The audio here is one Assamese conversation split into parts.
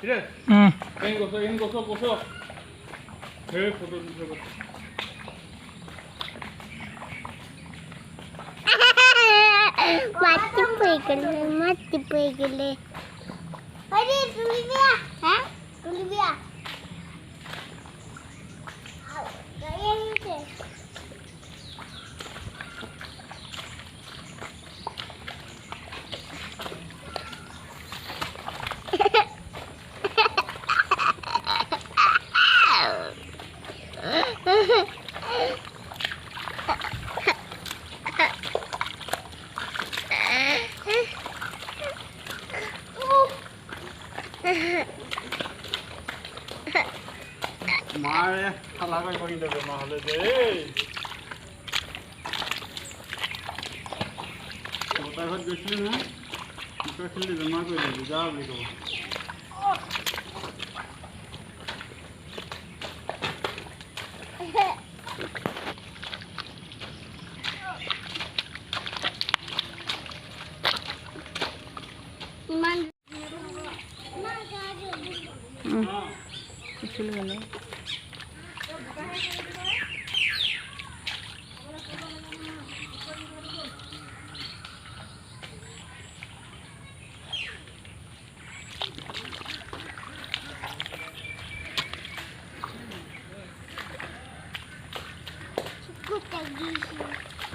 Kira. Yang gosok. Hei, foto dulu. Mati pegele. Hari tuli dia, ha? Tuli dia. Gaya ni. Mare, halagai kori debe mahale de. Kota ঘর গেছিলি না? কিটা খেলি জমা করে দে যা বলি Man. চলে গেল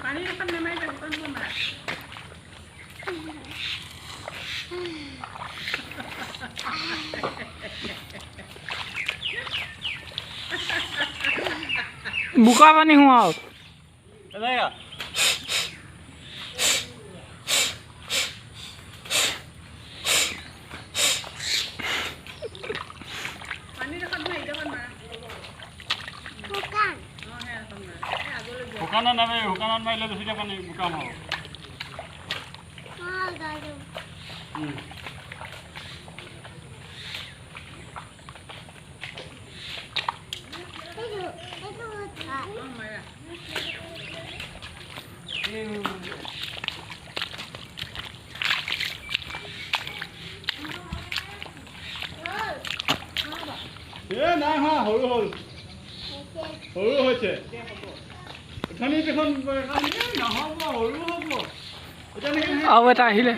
Paling depan namanya bukan mama. বোকা পানী সোমাওক এনেকা Paling depan mah itu kan mah. Bukan. Oh ya sama. Agak lebih. হুকানা নামে হুকানাত মাৰিলে বেছিকৈ পানী বোকাম হ'ব Ah, garu. Itu. Oh Maya. নাই হোৱা সৰু হ'ল সৰু হৈছে এখানি দেখোন নহ'ব সৰু হ'ব এতিয়া নেকি আৰু এটা আহিলে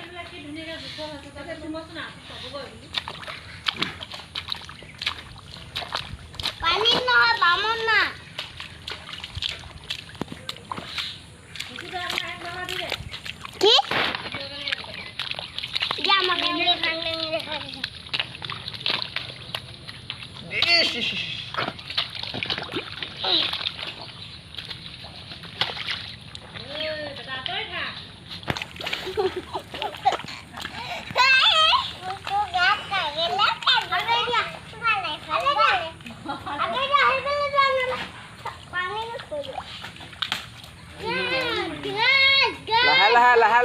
Pani no, vamos na. ¿Qué? Ya, mamá,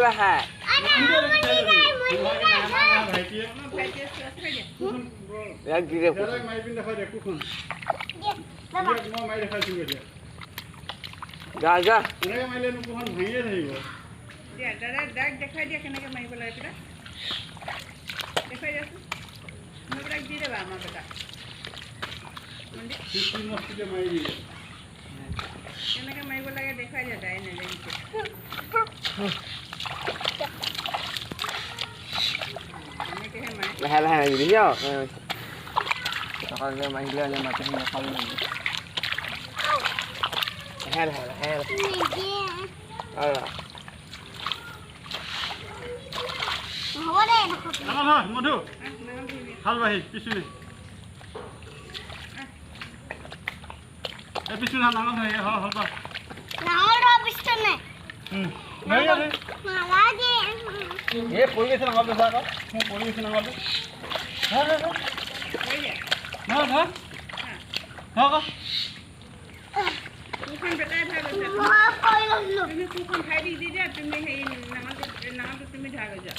লাহে ইয়াক দি দে মাৰি পিনি দেখাই দে কুখন মই মাৰি দেখাইছোঁ এতিয়া যা যা এনেকৈ মাৰিলে কুখন ভাঙিয়ে থাকিব দিয়া দাদা ডাক দেখাই দিয়া কেনেকৈ মাৰিব লাগে পিতা দেখাই দিয়াচোন মোৰবিলাক দি দেবা আমাৰ বেটা মস্তিকে মাৰি দিয়ে কেনেকৈ মাৰিব লাগে দেখাই দিয়া তাই নেজানিছে এনেকৈহে মাৰে লাহে লাহে মাৰিবি দিছ সকালে মাৰিলে হ'লে মাটিখিনি নাখাব লাগিব লাহে লাহে লাহে মধু হাল বাঢ়ি পিছুনি পিছুনি হাল নাঙল ধৰি হাল হাল বাঢ় পৰি গৈছে নাঙলটো চা আকৌ মোৰ পৰি গৈছে নাঙলটো আকৌ কুখন বেটাই ধৰা গৈছে তুমি কুখন খাই দি দিয়া তুমি সেই নাঙলটো তুমি ধৰা গৈ যোৱা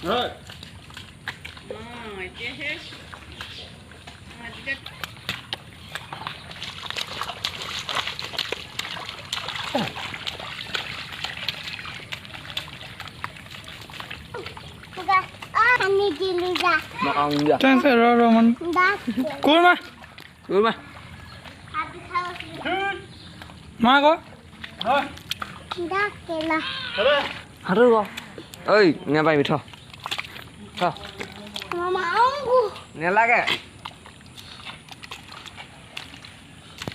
হয় অঁ এতিয়াহে তেতিয়া পানী দিলো যা Mà ông giờ. Trang sẽ rồi mình. দাঁত Cúi mà. Đúng mà. হাতে খাওয়া Má có. Rồi. দাঁত কেলা Đây. Hả rồi con. Ơi, nghe bay mày thôi. Thôi, মামা অঙ্গু nghe lá kìa.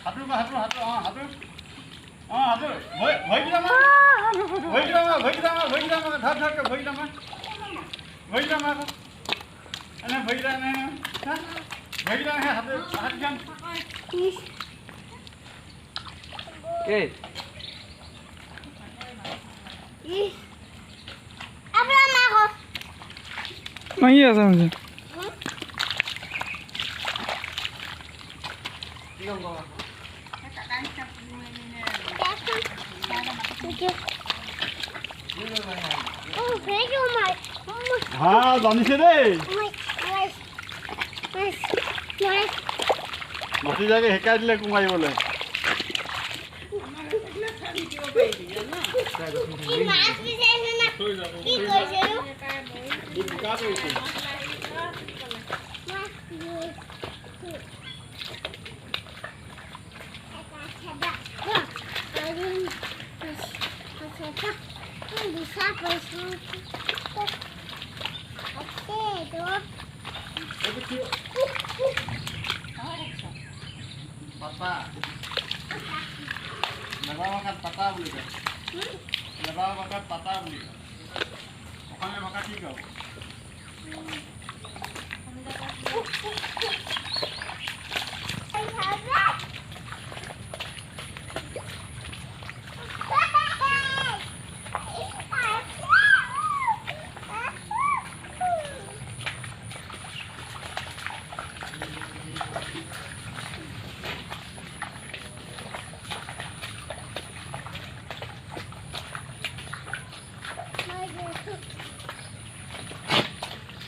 Hạt rồi, hạt rồi, hạt rồi. Hạt rồi. Hạt rồi. Với cái đó mà. Với cái đó mà, với cái đó mà, với cái đó mà. Thắt cái với cái đó mà. Với cái đó mà. Anh em với cái đó này. Hả? Với cái đó này hạt rồi, hạt chân. Ê, আপনার মা গো Mấy giờ sao vậy? Các anh chặt nuôi nè. thế chứ mày À, làm gì thế đây? mày Mati jaga hekai dile kumai boleh. কি মাছ বিচাৰিছে না কি কৰিছে নো Dibuka tu itu. bisa bersih oke tuh Pata. Lepas makan pata boleh tak? Lepas makan pata boleh tak? Orang yang makan tiga.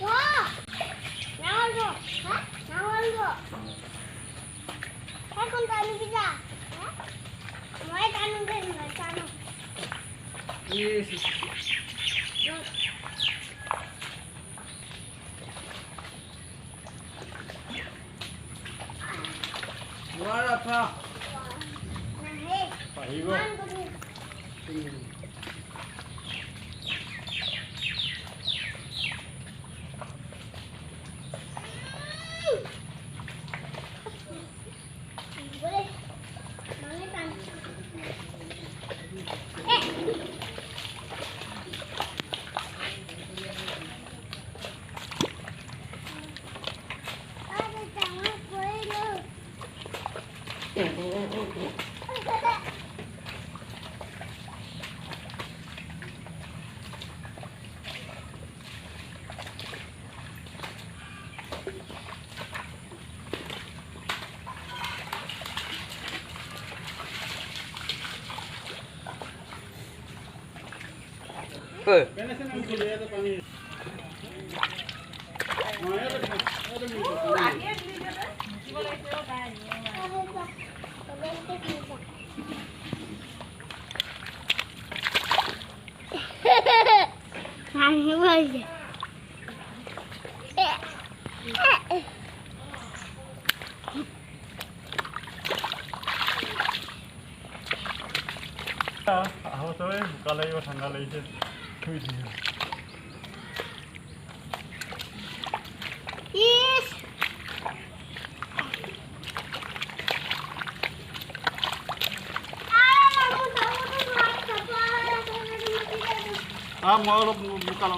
Wah, naon lo? Hah? Naon lo? Saya kon tanu bisa. Hah? Mau tanu kan enggak tanu. yes. Luar apa? Nah, hei. Pahigo. Man ko ni. Boleh. Mana kan? Ada jangan boleh lo. Kena sana untuk lihat pani. Mana ada minum. Hani boleh. Aku tahu kalau itu tanggal itu. Yes. Ah, mau buka lo.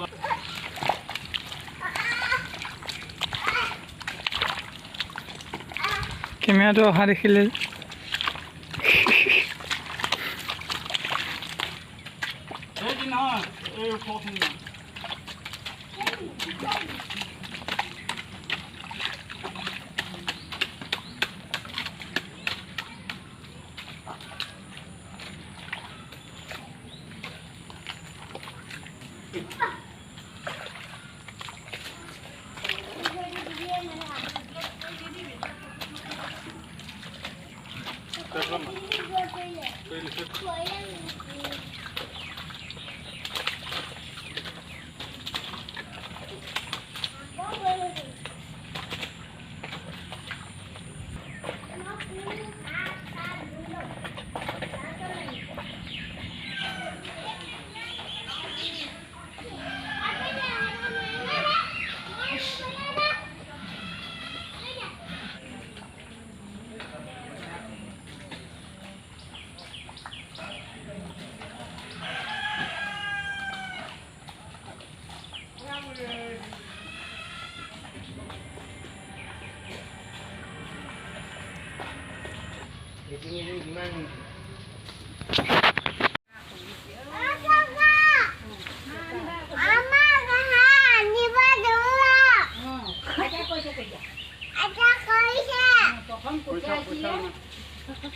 Kimia tu hari kile. Ini nah, kopi.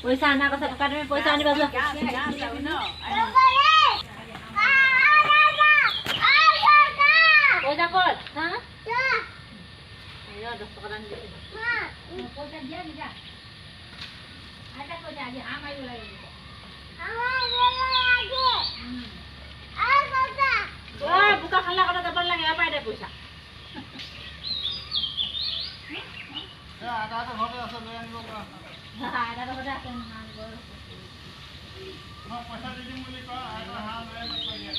পইচা আনা কথা টকা তুমি পইচা আনিবা যোৱা পইচা ক'ত হা 10 টকা দান দি পইচা দিয়া দিবা আইতা পইচা আজি আম আইব লাগে বুকা খালা কথা যাব লাগে আপাই দে পইচা আটা ঘৰতে আছে লৈ আনিব পৰা আইতা কথা আছে মই পইচা দি দিম বুলি কয় আইতা হাঁহ লৈ আনিব কৈ দিয়া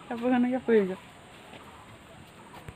কাপোৰখনকে পৰি যাব